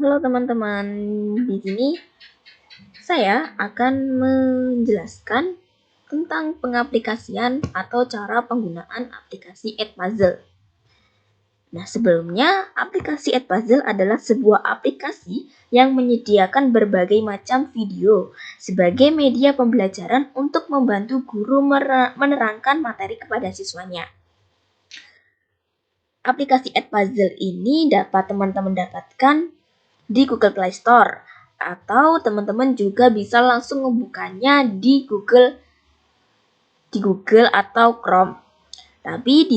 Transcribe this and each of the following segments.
Halo teman-teman, di sini saya akan menjelaskan tentang pengaplikasian atau cara penggunaan aplikasi Edpuzzle. Nah, sebelumnya aplikasi Edpuzzle adalah sebuah aplikasi yang menyediakan berbagai macam video sebagai media pembelajaran untuk membantu guru menerangkan materi kepada siswanya. Aplikasi Edpuzzle ini dapat teman-teman dapatkan di Google Play Store, atau teman-teman juga bisa langsung membukanya di Google atau Chrome. Tapi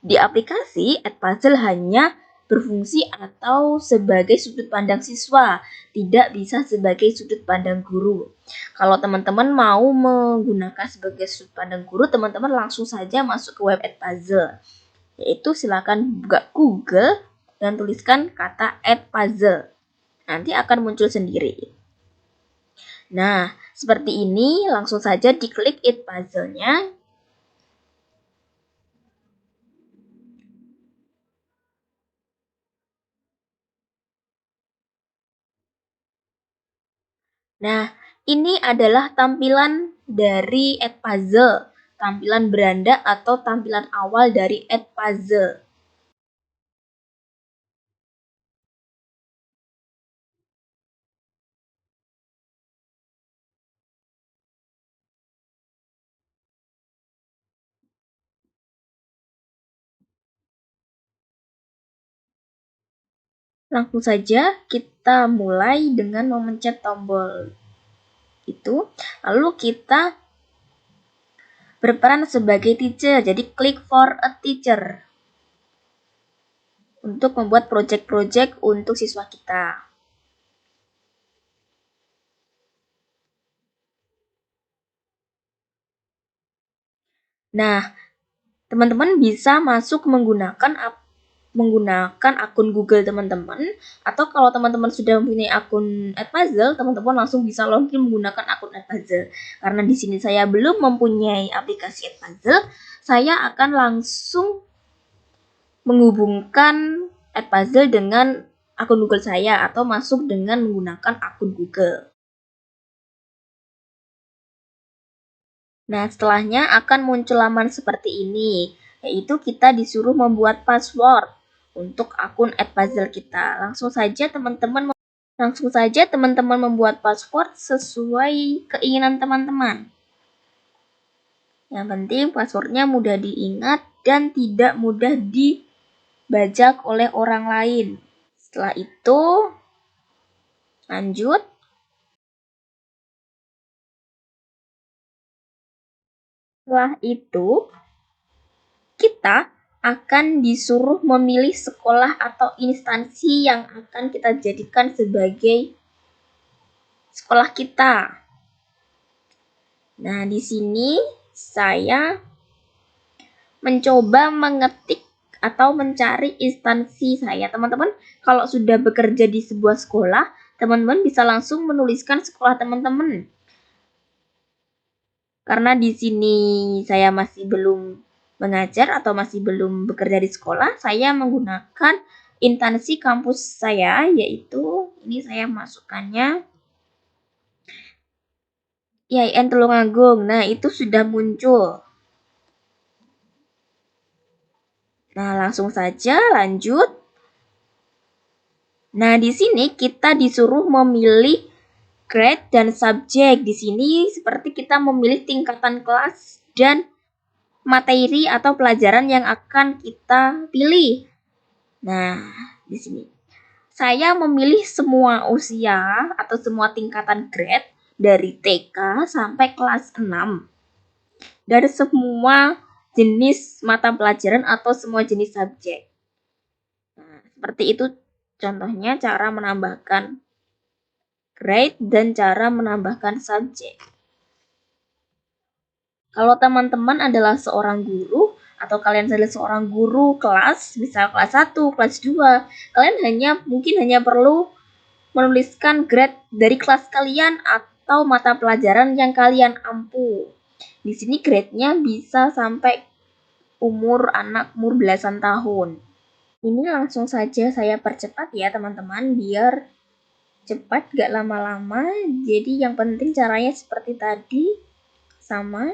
di aplikasi Edpuzzle hanya berfungsi atau sebagai sudut pandang siswa, tidak bisa sebagai sudut pandang guru. Kalau teman-teman mau menggunakan sebagai sudut pandang guru, teman-teman langsung saja masuk ke web Edpuzzle. Yaitu silakan buka Google dan tuliskan kata Edpuzzle. Nanti akan muncul sendiri. Nah, seperti ini, langsung saja diklik Edpuzzle-nya. Nah, ini adalah tampilan dari Edpuzzle, tampilan beranda atau tampilan awal dari Edpuzzle. Langsung saja kita mulai dengan memencet tombol itu, lalu kita berperan sebagai teacher, jadi klik for a teacher untuk membuat project-project untuk siswa kita. Nah, teman-teman bisa masuk menggunakan akun Google teman-teman, atau kalau teman-teman sudah mempunyai akun Edpuzzle, teman-teman langsung bisa login menggunakan akun Edpuzzle. Karena di sini saya belum mempunyai aplikasi Edpuzzle, saya akan langsung menghubungkan Edpuzzle dengan akun Google saya atau masuk dengan menggunakan akun Google. Nah, setelahnya akan muncul laman seperti ini, yaitu kita disuruh membuat password untuk akun Edpuzzle kita. Langsung saja teman-teman membuat password sesuai keinginan teman-teman. Yang penting passwordnya mudah diingat dan tidak mudah dibajak oleh orang lain. Setelah itu, lanjut. Setelah itu, kita akan disuruh memilih sekolah atau instansi yang akan kita jadikan sebagai sekolah kita. Nah, di sini saya mencoba mengetik atau mencari instansi saya. Teman-teman, kalau sudah bekerja di sebuah sekolah, teman-teman bisa langsung menuliskan sekolah teman-teman. Karena di sini saya masih belum mengajar atau masih belum bekerja di sekolah, saya menggunakan instansi kampus saya, yaitu ini saya masukkannya IAIN Tulungagung. Nah, itu sudah muncul. Nah, langsung saja lanjut. Nah, di sini kita disuruh memilih grade dan subjek. Di sini seperti kita memilih tingkatan kelas dan materi atau pelajaran yang akan kita pilih. Nah, di sini saya memilih semua usia atau semua tingkatan grade dari TK sampai kelas 6. Dari semua jenis mata pelajaran atau semua jenis subjek. Nah, seperti itu contohnya cara menambahkan grade dan cara menambahkan subjek. Kalau teman-teman adalah seorang guru atau kalian adalah seorang guru kelas, misal kelas 1, kelas 2, kalian mungkin hanya perlu menuliskan grade dari kelas kalian atau mata pelajaran yang kalian ampu. Di sini grade-nya bisa sampai umur belasan tahun. Ini langsung saja saya percepat ya teman-teman, biar cepat gak lama-lama. Jadi yang penting caranya seperti tadi, sama.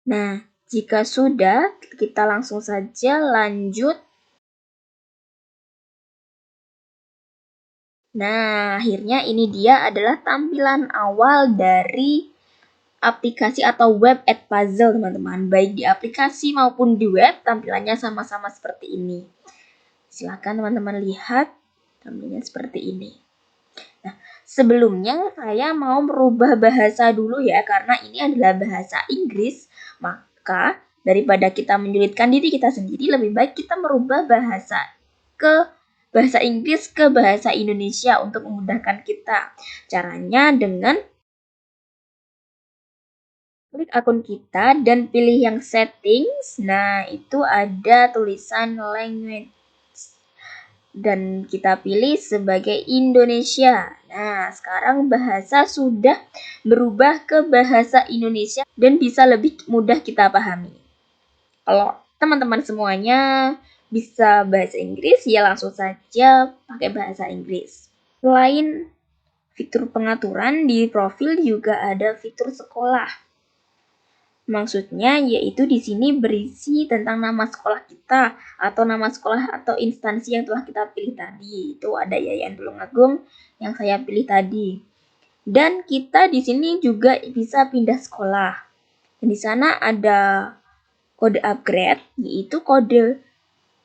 Nah, jika sudah, kita langsung saja lanjut. Nah, akhirnya ini dia adalah tampilan awal dari aplikasi atau web Edpuzzle, teman-teman. Baik di aplikasi maupun di web, tampilannya sama-sama seperti ini. Silakan teman-teman lihat tampilannya seperti ini. Nah, sebelumnya saya mau merubah bahasa dulu ya, karena ini adalah bahasa Inggris. Maka daripada kita menyulitkan diri kita sendiri, lebih baik kita merubah bahasa Inggris ke bahasa Indonesia untuk memudahkan kita. Caranya dengan klik akun kita dan pilih yang settings. Nah, itu ada tulisan language. Dan kita pilih sebagai Indonesia. Nah, sekarang bahasa sudah berubah ke bahasa Indonesia dan bisa lebih mudah kita pahami. Kalau teman-teman semuanya bisa bahasa Inggris, ya langsung saja pakai bahasa Inggris. Selain fitur pengaturan, di profil juga ada fitur sekolah. Maksudnya yaitu di sini berisi tentang nama sekolah kita atau nama sekolah atau instansi yang telah kita pilih tadi. Itu ada Yayan Tulungagung yang saya pilih tadi. Dan kita di sini juga bisa pindah sekolah. Dan di sana ada kode upgrade, yaitu kode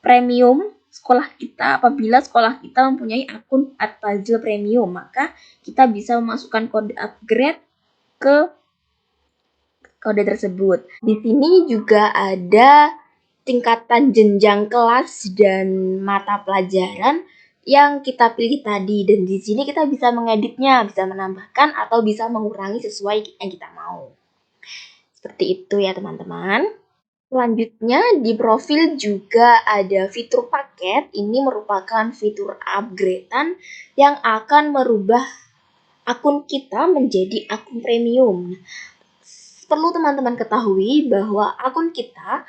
premium sekolah kita. Apabila sekolah kita mempunyai akun Edpuzzle Premium, maka kita bisa memasukkan kode upgrade ke kode tersebut. Di sini juga ada tingkatan jenjang kelas dan mata pelajaran yang kita pilih tadi, dan di sini kita bisa mengeditnya, bisa menambahkan atau bisa mengurangi sesuai yang kita mau. Seperti itu ya teman-teman. Selanjutnya di profil juga ada fitur paket. Ini merupakan fitur upgradean yang akan merubah akun kita menjadi akun premium. Perlu teman-teman ketahui bahwa akun kita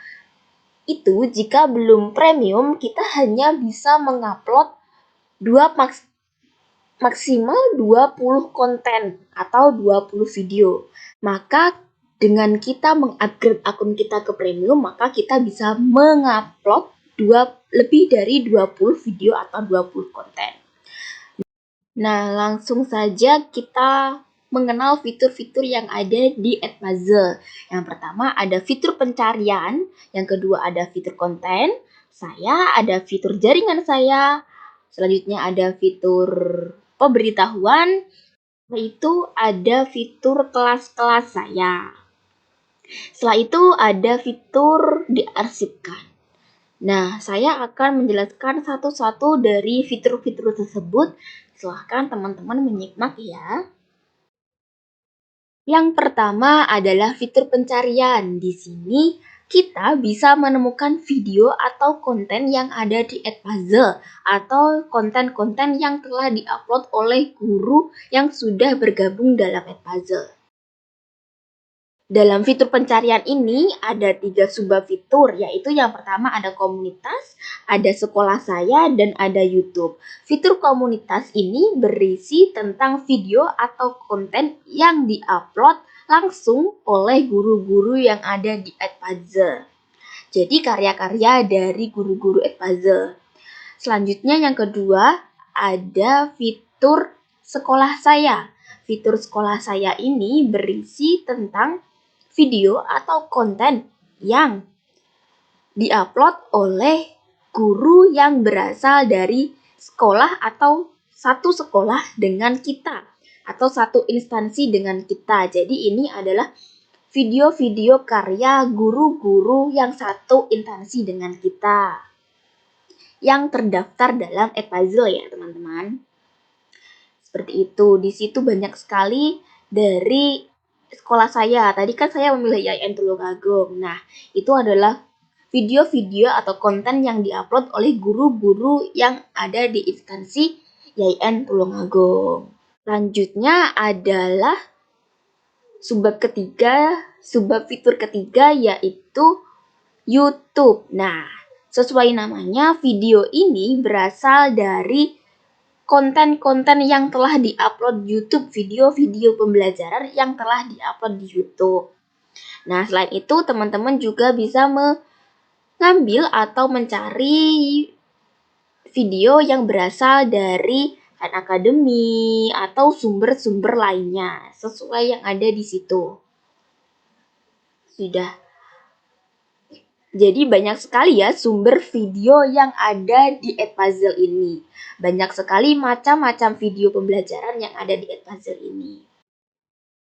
itu jika belum premium, kita hanya bisa mengupload maksimal 20 konten atau 20 video. Maka dengan kita mengupgrade akun kita ke premium, maka kita bisa mengupload lebih dari 20 video atau 20 konten. Nah, langsung saja kita mengenal fitur-fitur yang ada di Edpuzzle. Yang pertama ada fitur pencarian, yang kedua ada fitur konten, ada fitur jaringan saya, selanjutnya ada fitur pemberitahuan, yaitu ada fitur kelas-kelas saya. Setelah itu ada fitur diarsipkan. Nah, saya akan menjelaskan satu-satu dari fitur-fitur tersebut. Silahkan teman-teman menyimak ya. Yang pertama adalah fitur pencarian. Di sini kita bisa menemukan video atau konten yang ada di Edpuzzle atau konten-konten yang telah diupload oleh guru yang sudah bergabung dalam Edpuzzle. Dalam fitur pencarian ini ada 3 subfitur, yaitu yang pertama ada komunitas, ada sekolah saya, dan ada YouTube. Fitur komunitas ini berisi tentang video atau konten yang diupload langsung oleh guru-guru yang ada di Edpuzzle. Jadi karya-karya dari guru-guru Edpuzzle. Selanjutnya yang kedua ada fitur sekolah saya. Fitur sekolah saya ini berisi tentang video atau konten yang diupload oleh guru yang berasal dari sekolah atau satu sekolah dengan kita atau satu instansi dengan kita. Jadi ini adalah video-video karya guru-guru yang satu instansi dengan kita yang terdaftar dalam Edpuzzle ya teman-teman. Seperti itu. Di situ banyak sekali dari sekolah saya. Tadi kan saya memilih YN Tulungagung. Nah, itu adalah video-video atau konten yang diupload oleh guru-guru yang ada di instansi YN Tulungagung. Selanjutnya adalah fitur ketiga yaitu YouTube. Nah, Sesuai namanya, video ini berasal dari konten-konten yang telah diupload YouTube, video-video pembelajaran yang telah diupload di YouTube. Nah, selain itu teman-teman juga bisa mengambil atau mencari video yang berasal dari Khan Academy atau sumber-sumber lainnya sesuai yang ada di situ. Sudah. Jadi banyak sekali ya sumber video yang ada di Edpuzzle ini. Banyak sekali macam-macam video pembelajaran yang ada di Edpuzzle ini.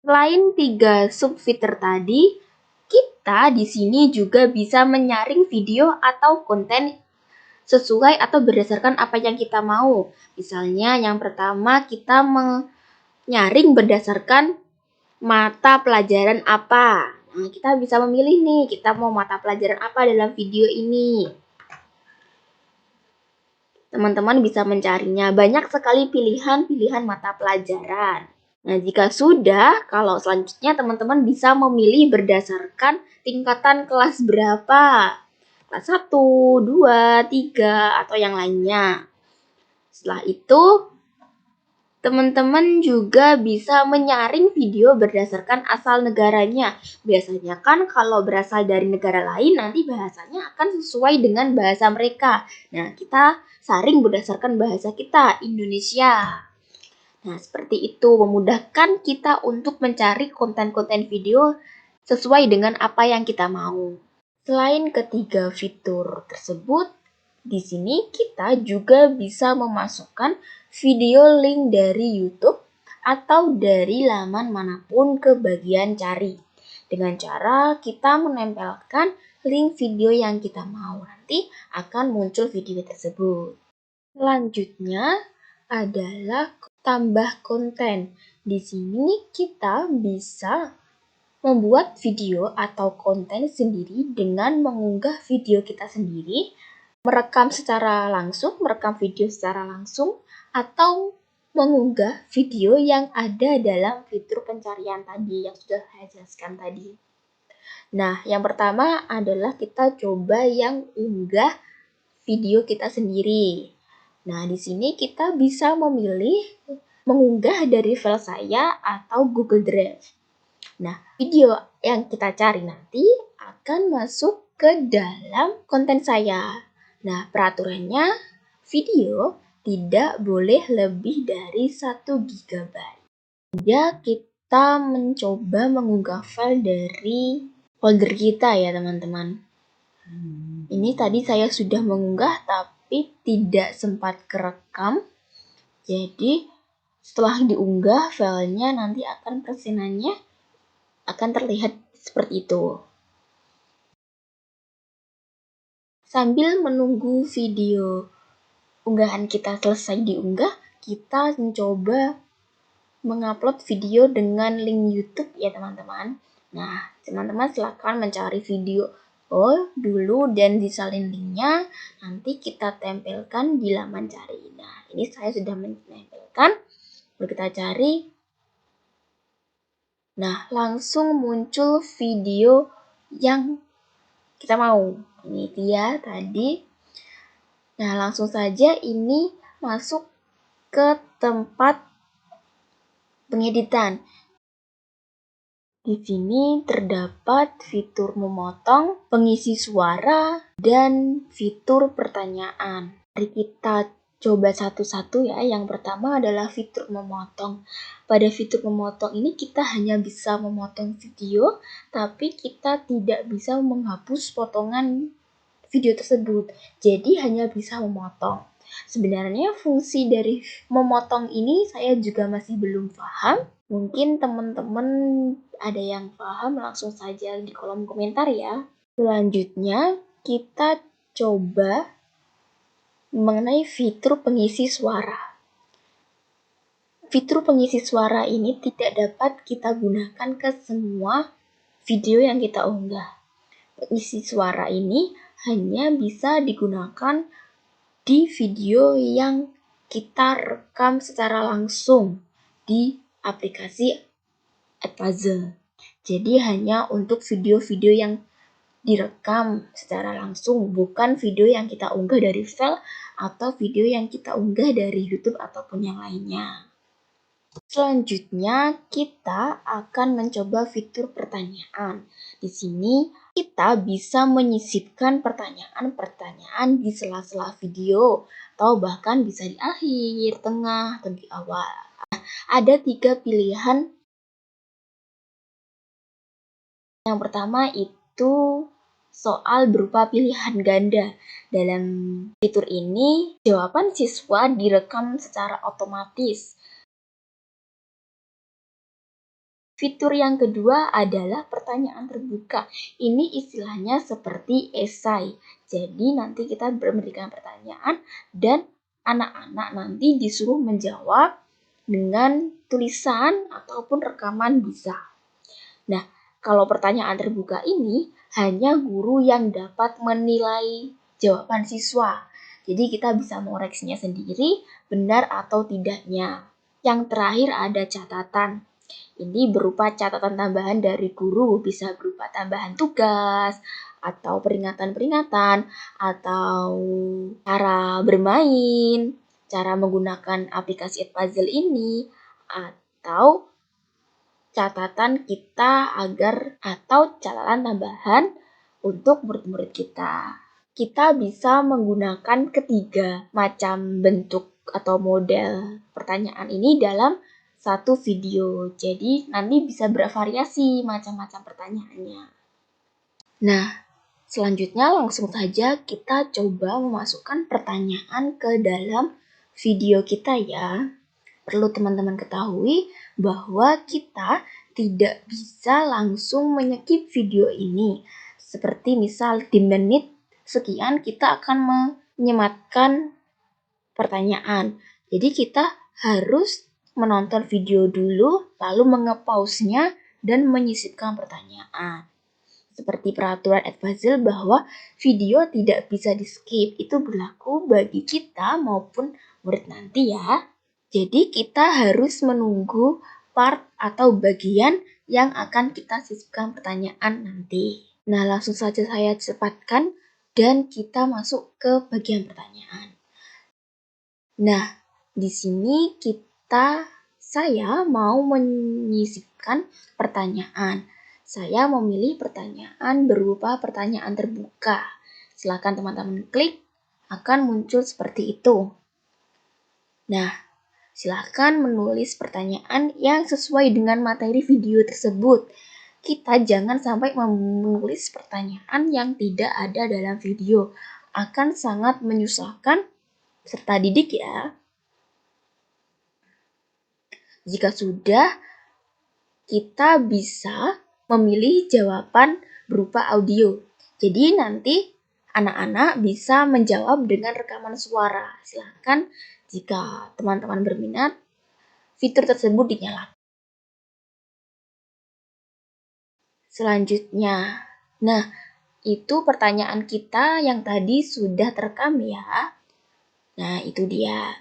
Selain 3 subfitur tadi, kita di sini juga bisa menyaring video atau konten sesuai atau berdasarkan apa yang kita mau. Misalnya yang pertama kita menyaring berdasarkan mata pelajaran apa. Nah, kita bisa memilih nih, kita mau mata pelajaran apa dalam video ini. Teman-teman bisa mencarinya, banyak sekali pilihan-pilihan mata pelajaran. Nah, jika sudah, kalau selanjutnya teman-teman bisa memilih berdasarkan tingkatan kelas berapa. Kelas 1, 2, 3, atau yang lainnya. Setelah itu, teman-teman juga bisa menyaring video berdasarkan asal negaranya. Biasanya kan kalau berasal dari negara lain, nanti bahasanya akan sesuai dengan bahasa mereka. Nah, kita saring berdasarkan bahasa kita, Indonesia. Nah, seperti itu memudahkan kita untuk mencari konten-konten video sesuai dengan apa yang kita mau. Selain ketiga fitur tersebut, di sini kita juga bisa memasukkan video link dari YouTube atau dari laman manapun ke bagian cari. Dengan cara kita menempelkan link video yang kita mau, nanti akan muncul video tersebut. Selanjutnya adalah tambah konten. Di sini kita bisa membuat video atau konten sendiri dengan mengunggah video kita sendiri, merekam video secara langsung, atau mengunggah video yang ada dalam fitur pencarian tadi yang sudah saya jelaskan tadi. Nah, yang pertama adalah kita coba yang unggah video kita sendiri. Nah, di sini kita bisa memilih mengunggah dari file saya atau Google Drive. Nah, video yang kita cari nanti akan masuk ke dalam konten saya. Nah, peraturannya video tidak boleh lebih dari 1 GB. Ya, kita mencoba mengunggah file dari folder kita ya, teman-teman. Ini tadi saya sudah mengunggah tapi tidak sempat kerekam. Jadi, setelah diunggah filenya nanti akan persenannya akan terlihat seperti itu. Sambil menunggu video unggahan kita selesai diunggah, kita mencoba mengupload video dengan link YouTube ya teman-teman. Nah, teman-teman silakan mencari video dulu dan disalin linknya, nanti kita tempelkan di laman cari. Nah, ini saya sudah menempelkan, lalu kita cari. Nah, langsung muncul video yang kita mau. Ini dia tadi. Nah, langsung saja ini masuk ke tempat pengeditan. Di sini terdapat fitur memotong, pengisi suara, dan fitur pertanyaan. Mari kita coba satu-satu ya. Yang pertama adalah fitur memotong. Pada fitur memotong ini kita hanya bisa memotong video, tapi kita tidak bisa menghapus potongan video tersebut. Jadi hanya bisa memotong. Sebenarnya fungsi dari memotong ini saya juga masih belum paham. Mungkin teman-teman ada yang paham, langsung saja di kolom komentar ya. Selanjutnya kita coba mengenai fitur pengisi suara. Fitur pengisi suara ini tidak dapat kita gunakan ke semua video yang kita unggah. Pengisi suara ini hanya bisa digunakan di video yang kita rekam secara langsung di aplikasi Edpuzzle. Jadi hanya untuk video-video yang direkam secara langsung, bukan video yang kita unggah dari file atau video yang kita unggah dari YouTube ataupun yang lainnya. Selanjutnya, kita akan mencoba fitur pertanyaan. Di sini, kita bisa menyisipkan pertanyaan-pertanyaan di sela-sela video, atau bahkan bisa di akhir, tengah, atau di awal. Ada 3 pilihan. Yang pertama itu soal berupa pilihan ganda. Dalam fitur ini, jawaban siswa direkam secara otomatis. Fitur yang kedua adalah pertanyaan terbuka. Ini istilahnya seperti esai. Jadi nanti kita memberikan pertanyaan dan anak-anak nanti disuruh menjawab dengan tulisan ataupun rekaman bisa. Nah, kalau pertanyaan terbuka ini hanya guru yang dapat menilai jawaban siswa. Jadi kita bisa mengoreksinya sendiri, benar atau tidaknya. Yang terakhir ada catatan. Ini berupa catatan tambahan dari guru, bisa berupa tambahan tugas, atau peringatan-peringatan, atau cara bermain, cara menggunakan aplikasi Edpuzzle ini, atau catatan kita atau catatan tambahan untuk murid-murid kita. Kita bisa menggunakan ketiga macam bentuk atau model pertanyaan ini dalam satu video. Jadi nanti bisa bervariasi macam-macam pertanyaannya. Nah, selanjutnya langsung saja kita coba memasukkan pertanyaan ke dalam video kita ya. Perlu teman-teman ketahui bahwa kita tidak bisa langsung menyekip video ini. Seperti misal di menit sekian kita akan menyematkan pertanyaan. Jadi kita harus menonton video dulu, lalu mengepause-nya dan menyisipkan pertanyaan. Seperti peraturan Edpuzzle bahwa video tidak bisa di-skip, itu berlaku bagi kita maupun murid nanti ya. Jadi kita harus menunggu part atau bagian yang akan kita sisipkan pertanyaan nanti. Nah, langsung saja saya cepatkan dan kita masuk ke bagian pertanyaan. Nah, di sini saya mau menyisipkan pertanyaan. Saya memilih pertanyaan berupa pertanyaan terbuka. Silakan teman-teman klik, akan muncul seperti itu. Nah, silakan menulis pertanyaan yang sesuai dengan materi video tersebut. Kita jangan sampai menulis pertanyaan yang tidak ada dalam video. Akan sangat menyusahkan serta didik ya. Jika sudah, kita bisa memilih jawaban berupa audio. Jadi nanti anak-anak bisa menjawab dengan rekaman suara. Silakan jika teman-teman berminat, fitur tersebut dinyalakan. Selanjutnya, nah itu pertanyaan kita yang tadi sudah terekam ya. Nah itu dia.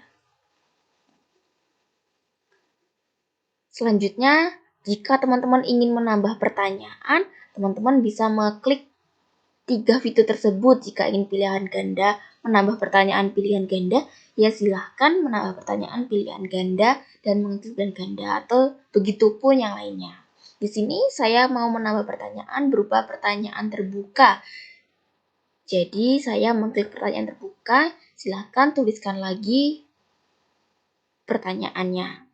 Selanjutnya, jika teman-teman ingin menambah pertanyaan, teman-teman bisa mengklik 3 fitur tersebut. Jika ingin pilihan ganda, menambah pertanyaan pilihan ganda, ya silahkan menambah pertanyaan pilihan ganda dan mengklik pilihan ganda, atau begitu pun yang lainnya. Di sini saya mau menambah pertanyaan berupa pertanyaan terbuka. Jadi saya mengklik pertanyaan terbuka, silahkan tuliskan lagi pertanyaannya.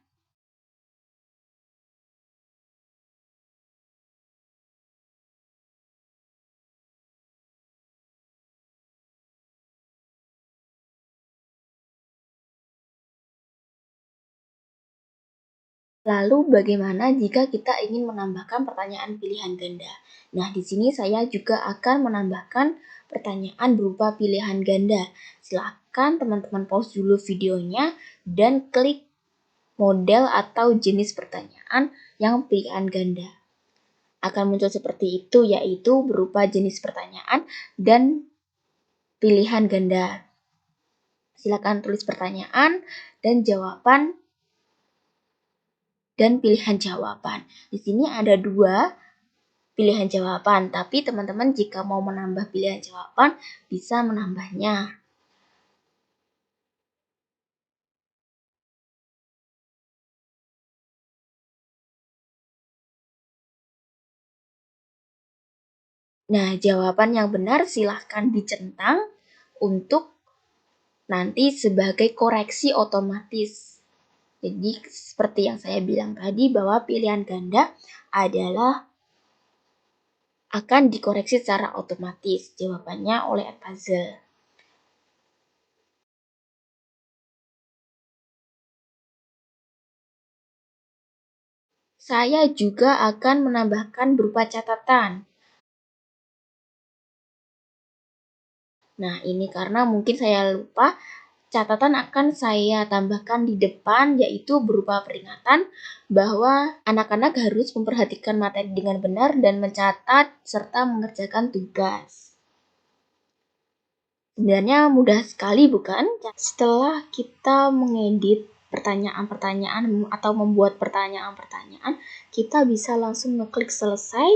Lalu bagaimana jika kita ingin menambahkan pertanyaan pilihan ganda? Nah, di sini saya juga akan menambahkan pertanyaan berupa pilihan ganda. Silakan teman-teman pause dulu videonya dan klik model atau jenis pertanyaan yang pilihan ganda. Akan muncul seperti itu, yaitu berupa jenis pertanyaan dan pilihan ganda. Silakan tulis pertanyaan dan jawaban dan pilihan jawaban. Di sini ada 2 pilihan jawaban. Tapi teman-teman jika mau menambah pilihan jawaban, bisa menambahnya. Nah, jawaban yang benar silahkan dicentang untuk nanti sebagai koreksi otomatis. Jadi seperti yang saya bilang tadi bahwa pilihan ganda adalah akan dikoreksi secara otomatis jawabannya oleh puzzle. Saya juga akan menambahkan berupa catatan. Nah, ini karena mungkin saya lupa, catatan akan saya tambahkan di depan, yaitu berupa peringatan bahwa anak-anak harus memperhatikan materi dengan benar dan mencatat serta mengerjakan tugas. Sebenarnya mudah sekali, bukan? Setelah kita mengedit pertanyaan-pertanyaan atau membuat pertanyaan-pertanyaan, kita bisa langsung ngeklik selesai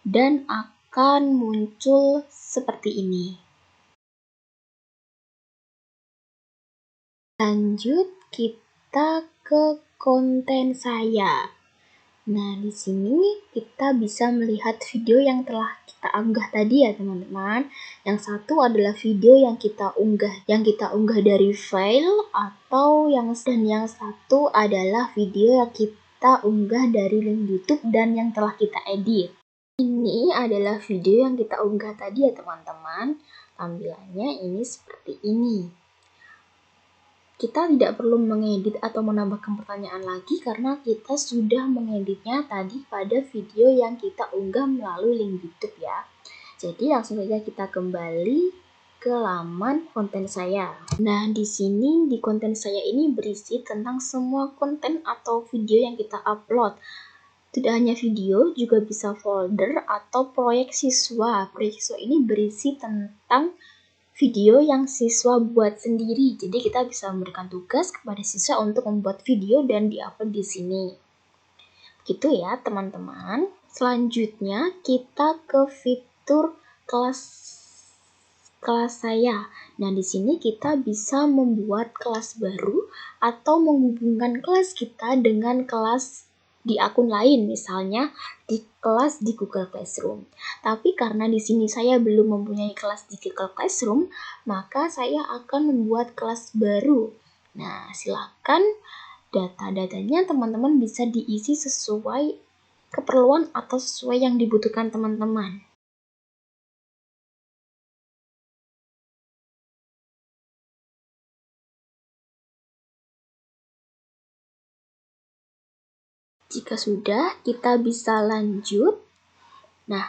dan akan muncul seperti ini. Lanjut kita ke konten saya. Nah, di sini kita bisa melihat video yang telah kita unggah tadi ya, teman-teman. Yang satu adalah video yang kita unggah dari file atau yang satu adalah video yang kita unggah dari link YouTube dan yang telah kita edit. Ini adalah video yang kita unggah tadi ya, teman-teman. Tampilannya ini seperti ini. Kita tidak perlu mengedit atau menambahkan pertanyaan lagi karena kita sudah mengeditnya tadi pada video yang kita unggah melalui link YouTube ya. Jadi langsung saja kita kembali ke laman konten saya. Nah, di sini di konten saya ini berisi tentang semua konten atau video yang kita upload. Tidak hanya video, juga bisa folder atau proyek siswa. Proyek siswa ini berisi tentang video yang siswa buat sendiri. Jadi kita bisa memberikan tugas kepada siswa untuk membuat video dan diupload di sini. Gitu ya, teman-teman. Selanjutnya kita ke fitur kelas saya. Nah, di sini kita bisa membuat kelas baru atau menghubungkan kelas kita dengan kelas di akun lain, misalnya di kelas di Google Classroom. Tapi karena di sini saya belum mempunyai kelas di Google Classroom, maka saya akan membuat kelas baru. Nah, silakan data-datanya teman-teman bisa diisi sesuai keperluan atau sesuai yang dibutuhkan teman-teman. Jika sudah, kita bisa lanjut. Nah,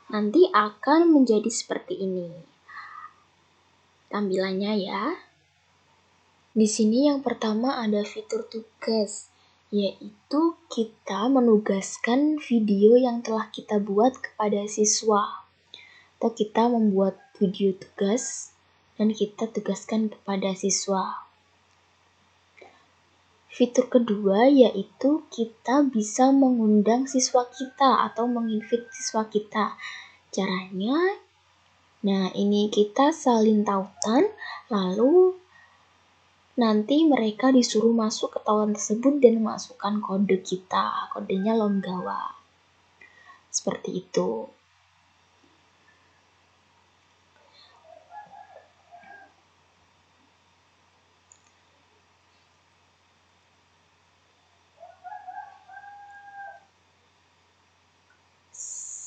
nanti akan menjadi seperti ini tampilannya ya. Di sini yang pertama ada fitur tugas, yaitu kita menugaskan video yang telah kita buat kepada siswa. Atau kita membuat video tugas dan kita tugaskan kepada siswa. Fitur kedua yaitu kita bisa mengundang siswa kita atau menginvite siswa kita. Caranya, nah ini kita salin tautan, lalu nanti mereka disuruh masuk ke tautan tersebut dan masukkan kode kita. Kodenya Longgawa. Seperti itu.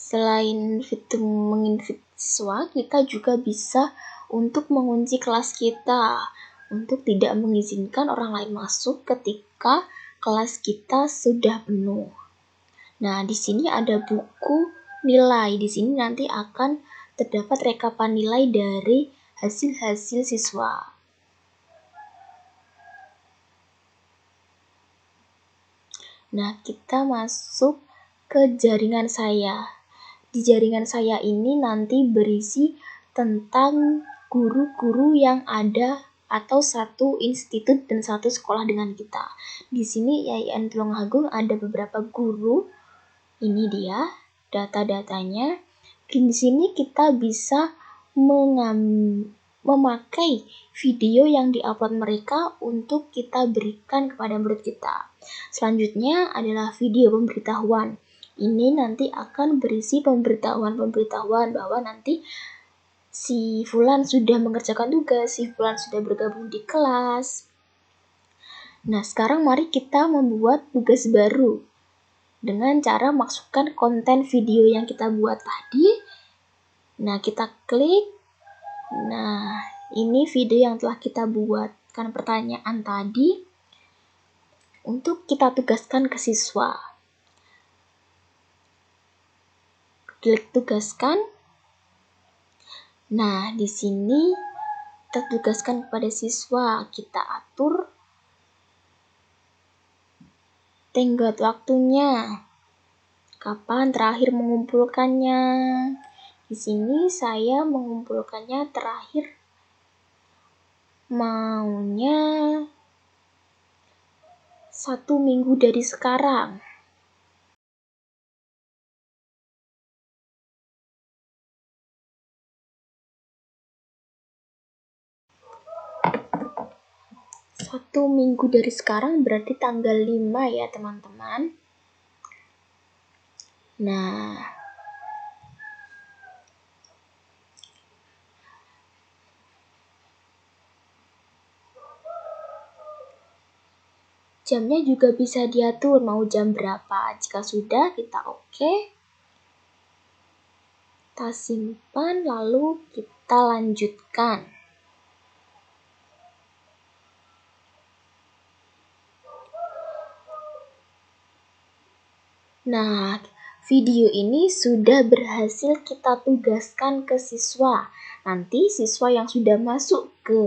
Selain fitur menginvite siswa, kita juga bisa untuk mengunci kelas kita, untuk tidak mengizinkan orang lain masuk ketika kelas kita sudah penuh. Nah, di sini ada buku nilai. Di sini nanti akan terdapat rekapan nilai dari hasil-hasil siswa. Nah, kita masuk ke jaringan saya. Di jaringan saya ini nanti berisi tentang guru-guru yang ada atau satu institut dan satu sekolah dengan kita. Di sini YIN Tulungagung ada beberapa guru. Ini dia. data-datanya. Di sini kita bisa memakai video yang diupload mereka untuk kita berikan kepada murid kita. Selanjutnya adalah video pemberitahuan. Ini nanti akan berisi pemberitahuan bahwa nanti si Fulan sudah mengerjakan tugas, si Fulan sudah bergabung di kelas. Nah, sekarang mari kita membuat tugas baru dengan cara masukkan konten video yang kita buat tadi. Nah, kita klik. Nah, ini video yang telah kita buatkan pertanyaan tadi untuk kita tugaskan ke siswa. Klik tugaskan. Nah, di sini kita tugaskan kepada siswa. Kita atur tenggat waktunya. Kapan terakhir mengumpulkannya? Di sini saya mengumpulkannya terakhir maunya 1 minggu dari sekarang. Satu minggu dari sekarang berarti tanggal 5 ya teman-teman. Nah, jamnya juga bisa diatur mau jam berapa. Jika sudah, kita oke. Kita simpan lalu kita lanjutkan. Nah, video ini sudah berhasil kita tugaskan ke siswa. Nanti siswa yang sudah masuk ke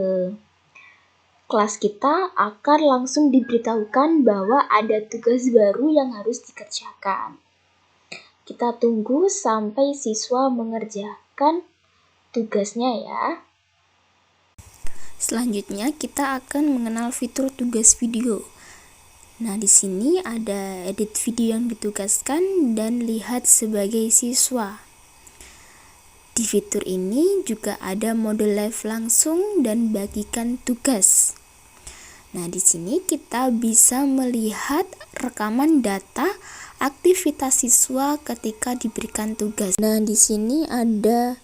kelas kita akan langsung diberitahukan bahwa ada tugas baru yang harus dikerjakan. Kita tunggu sampai siswa mengerjakan tugasnya ya. Selanjutnya kita akan mengenal fitur tugas video. Nah, di sini ada edit video yang ditugaskan dan lihat sebagai siswa. Di fitur ini juga ada mode live langsung dan bagikan tugas. Nah, di sini kita bisa melihat rekaman data aktivitas siswa ketika diberikan tugas. Nah, di sini ada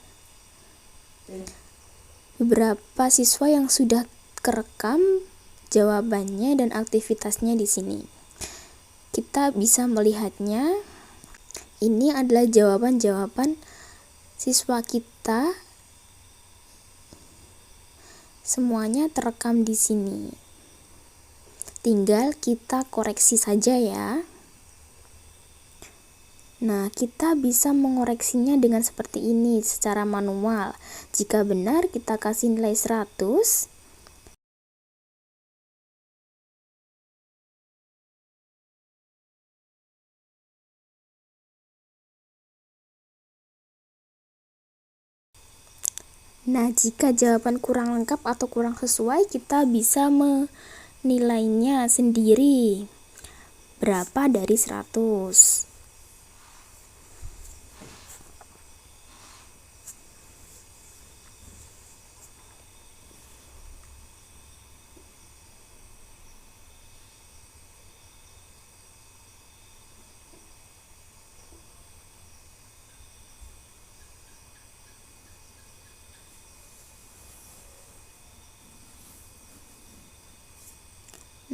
beberapa siswa yang sudah kerekam jawabannya dan aktivitasnya di sini. Kita bisa melihatnya. Ini adalah jawaban-jawaban siswa kita. Semuanya terekam di sini. Tinggal kita koreksi saja ya. Nah, kita bisa mengoreksinya dengan seperti ini secara manual. Jika benar, kita kasih nilai 100. Nah, jika jawaban kurang lengkap atau kurang sesuai, kita bisa menilainya sendiri. Berapa dari 100?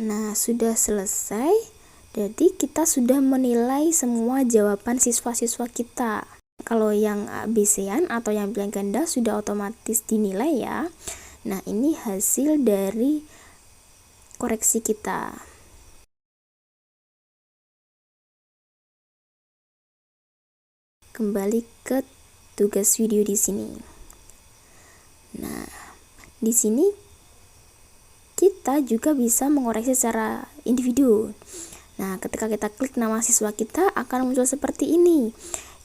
Nah, sudah selesai. Jadi kita sudah menilai semua jawaban siswa-siswa kita. Kalau yang ABC-an atau yang pilihan ganda sudah otomatis dinilai ya. Nah, ini hasil dari koreksi kita. Kembali ke tugas video di sini. Nah, di sini kita juga bisa mengoreksi secara individu. Nah, ketika kita klik nama siswa kita akan muncul seperti ini.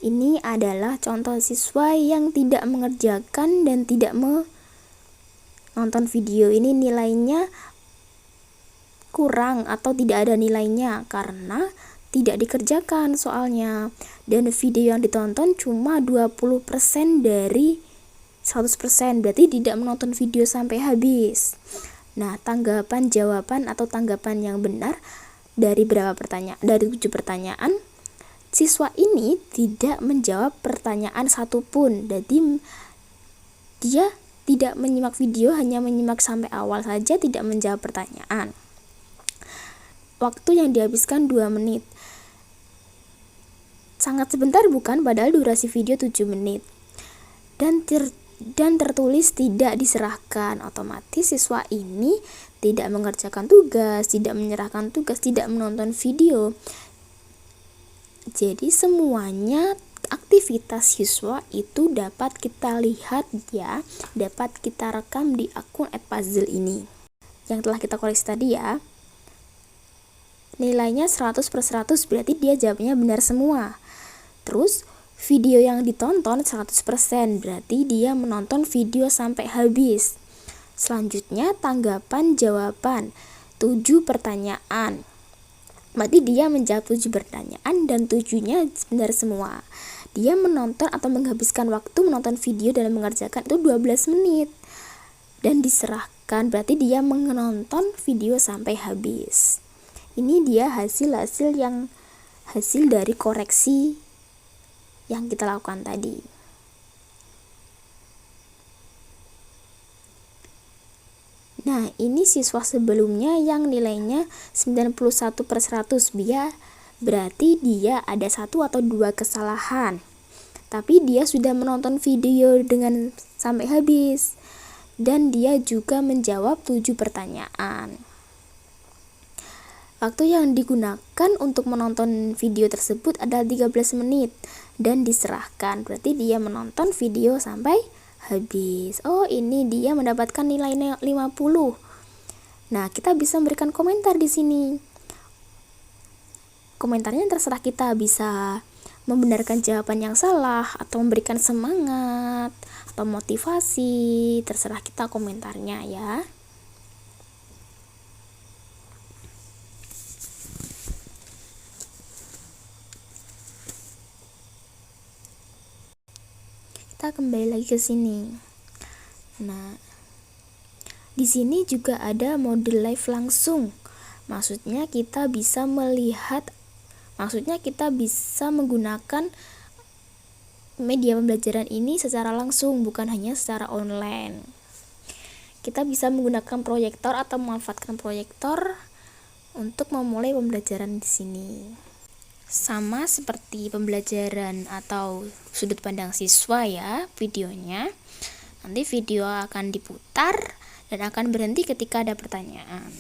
Ini adalah contoh siswa yang tidak mengerjakan dan tidak menonton video. Ini nilainya kurang atau tidak ada nilainya karena tidak dikerjakan soalnya, dan video yang ditonton cuma 20% dari 100%, berarti tidak menonton video sampai habis. Nah, tanggapan jawaban atau tanggapan yang benar dari berapa pertanyaan? Dari 7 pertanyaan, siswa ini tidak menjawab pertanyaan satupun. Jadi dia tidak menyimak video, hanya menyimak sampai awal saja, tidak menjawab pertanyaan. Waktu yang dihabiskan 2 menit. Sangat sebentar bukan? Padahal durasi video 7 menit. Dan tertulis tidak diserahkan. Otomatis siswa ini tidak mengerjakan tugas, tidak menyerahkan tugas, tidak menonton video. Jadi semuanya aktivitas siswa itu dapat kita lihat ya, dapat kita rekam di akun @puzzle ini yang telah kita koreksi tadi ya. Nilainya 100/100, berarti dia jawabnya benar semua. Terus video yang ditonton 100%, berarti dia menonton video sampai habis. Selanjutnya tanggapan jawaban 7 pertanyaan. Berarti dia menjawab 7 pertanyaan dan 7-nya benar semua. Dia menonton atau menghabiskan waktu menonton video dan mengerjakan itu 12 menit. Dan diserahkan, berarti dia menonton video sampai habis. Ini dia hasil dari koreksi yang kita lakukan tadi. Nah, ini siswa sebelumnya yang nilainya 91/100, berarti dia ada 1 atau 2 kesalahan. Tapi dia sudah menonton video dengan sampai habis. Dan dia juga menjawab 7 pertanyaan. Waktu yang digunakan untuk menonton video tersebut adalah 13 menit dan diserahkan, berarti dia menonton video sampai habis. Oh, ini dia mendapatkan nilai 50. Nah, kita bisa memberikan komentar di sini. Komentarnya terserah kita, bisa membenarkan jawaban yang salah atau memberikan semangat atau motivasi, terserah kita komentarnya ya. Kita kembali lagi ke sini. Nah, di sini juga ada model live langsung. Maksudnya kita bisa menggunakan media pembelajaran ini secara langsung, bukan hanya secara online. Kita bisa menggunakan proyektor atau memanfaatkan proyektor untuk memulai pembelajaran di sini. Sama seperti pembelajaran atau sudut pandang siswa ya, videonya. Nanti video akan diputar dan akan berhenti ketika ada pertanyaan.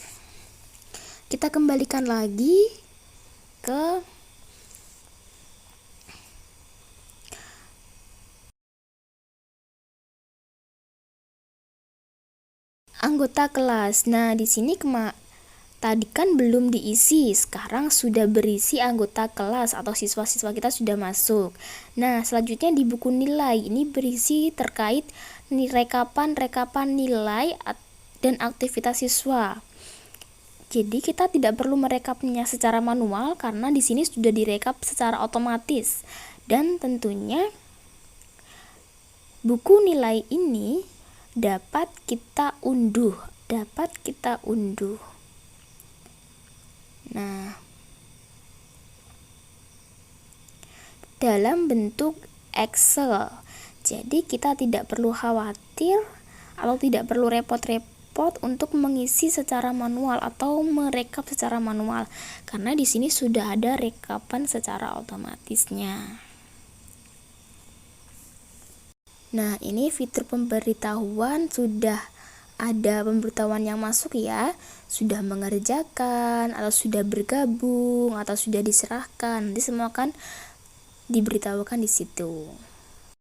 Kita kembalikan lagi ke anggota kelas. Nah, di sini tadi kan belum diisi, sekarang sudah berisi anggota kelas atau siswa-siswa kita sudah masuk. Nah, selanjutnya di buku nilai ini berisi terkait rekapan nilai dan aktivitas siswa. Jadi kita tidak perlu merekapnya secara manual karena di sini sudah direkap secara otomatis. Dan tentunya buku nilai ini dapat kita unduh. Nah, dalam bentuk Excel. Jadi kita tidak perlu khawatir atau tidak perlu repot-repot untuk mengisi secara manual atau merekap secara manual karena di sini sudah ada rekapan secara otomatisnya. Nah, ini fitur pemberitahuan, sudah ada pemberitahuan yang masuk ya, sudah mengerjakan atau sudah bergabung atau sudah diserahkan. Nanti semua akan diberitahukan di situ.